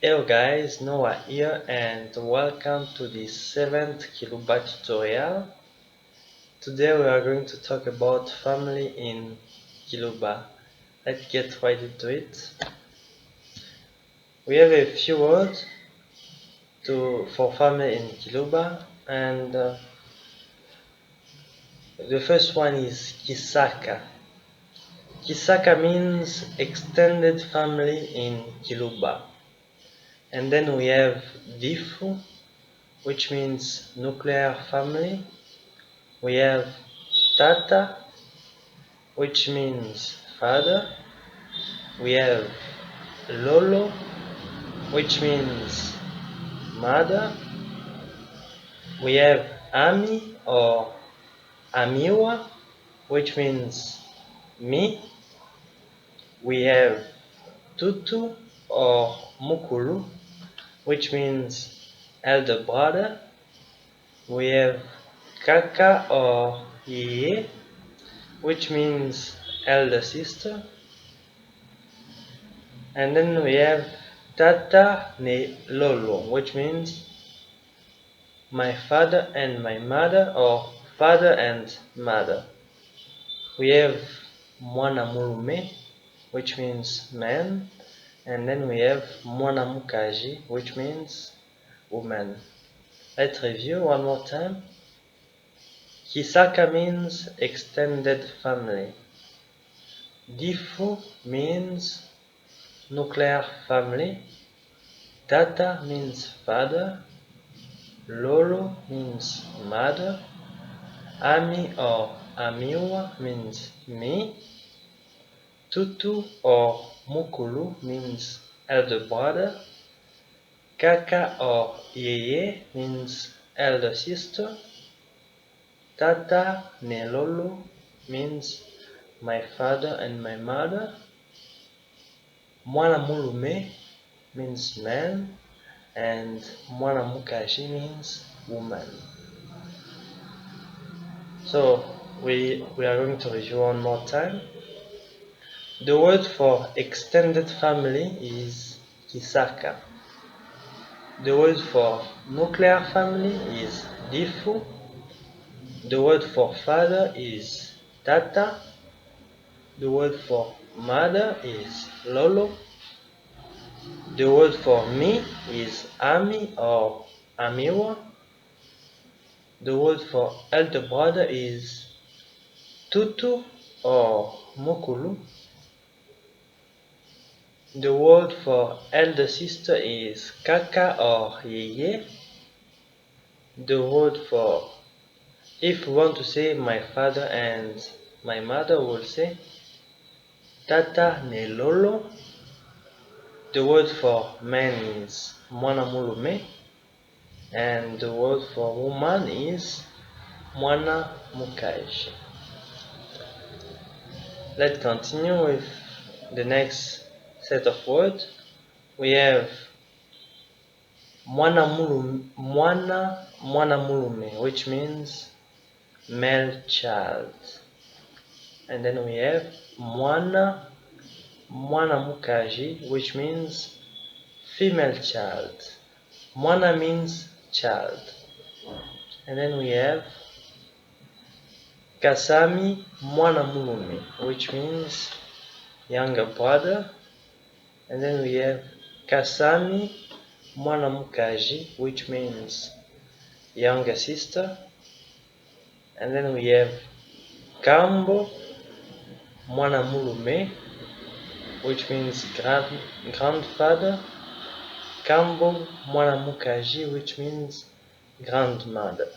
Hello guys, Noah here and welcome to the 7th Kiluba tutorial. Today we are going to talk about family in Kiluba. Let's get right into it. We have a few words for family in Kiluba, and the first one is Kisaka. Kisaka means extended family in Kiluba. And then we have Difu, which means nuclear family. We have Tata, which means father. We have Lolo, which means mother. We have Ami or Amiwa, which means me. We have Tutu or Mukulu, which means elder brother. We have Kaka or Yeye, which means elder sister. And then we have Tata ne Lolo, which means my father and my mother, or father and mother. We have Mwanamulume, which means man, and then we have Mwanamukaji, which means woman. Let's review one more time. Kisaka means extended family. Difu means nuclear family. Tata means father. Lolo means mother. Ami or Amiwa means me. Tutu or Mukulu means elder brother. Kaka or Yeye means elder sister. Tata Nelolo means my father and my mother. Mwanamulume means man, and Mwanamukaji means woman. So we are going to review one more time. The word for extended family is Kisaka. The word for nuclear family is Difu. The word for father is Tata. The word for mother is Lolo. The word for me is Ami or Amiwa. The word for elder brother is Tutu or Mukulu. The word for elder sister is Kaka or Yeye. The word for, if we want to say my father and my mother, we'll say Tata Nelolo. The word for man is Mwanamulume. And the word for woman is Mwanamukaji. Let's continue with the next set of words. We have Mwanamulume, which means male child. And then we have Mwanamukaji, which means female child. Mwana means child. And then we have Kasami Mwanamulume, which means younger brother. And then we have Kasami Mwanamukaji, which means younger sister. And then we have Kambo Mwanamulume, which means grandfather. Kambo Mwanamukaji, which means grandmother.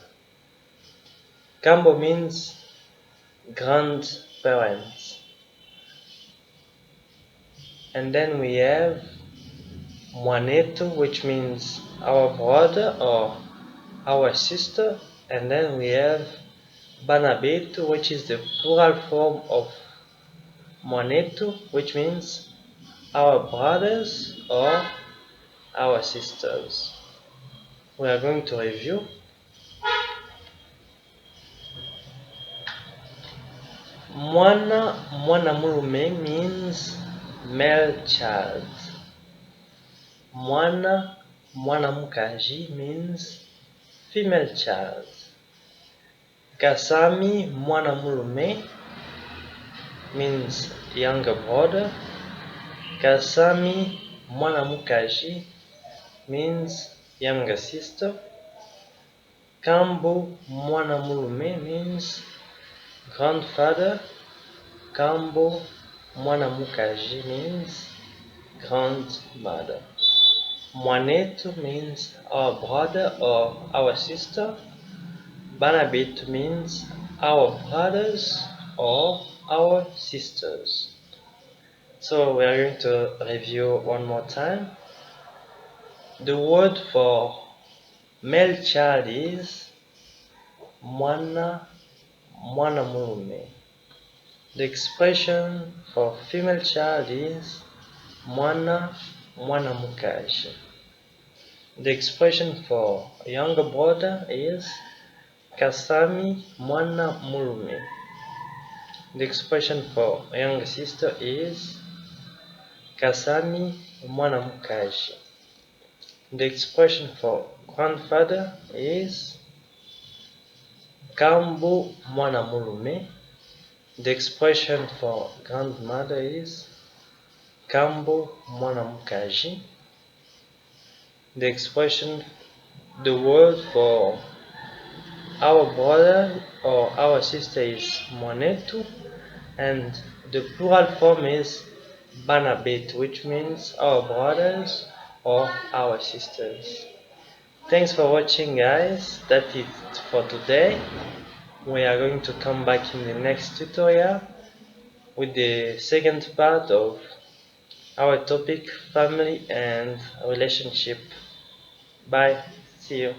Kambo means grandparents. And then we have Mwanetu, which means our brother or our sister. And then we have Banabetu, which is the plural form of Mwanetu, which means our brothers or our sisters. We are going to review. Mwanamulume means male child. Mwana, mwanamukazi means female child. Kasami, mwanamulume means younger brother. Kasami, mwanamukazi means younger sister. Kambo, mwanamulume means grandfather. Kambo, mwanamukazi means grandmother. Mwanetu means our brother or our sister. Banabetu means our brothers or our sisters. So we are going to review one more time. The word for male child is mwana, mwanamulume. The expression for female child is mwana, mwanamukazi. The expression for younger brother is Kasami, mwanamulume. The expression for younger sister is Kasami, mwanamukazi. The expression for grandfather is Kambo, mwanamulume. The expression for grandmother is Kambo, mwanamukazi. The word for our brother or our sister is mwanetu, and the plural form is banabetu, which means our brothers or our sisters. Thanks for watching, guys. That's it for today. We are going to come back in the next tutorial with the second part of our topic, family and relationship. Bye. See you.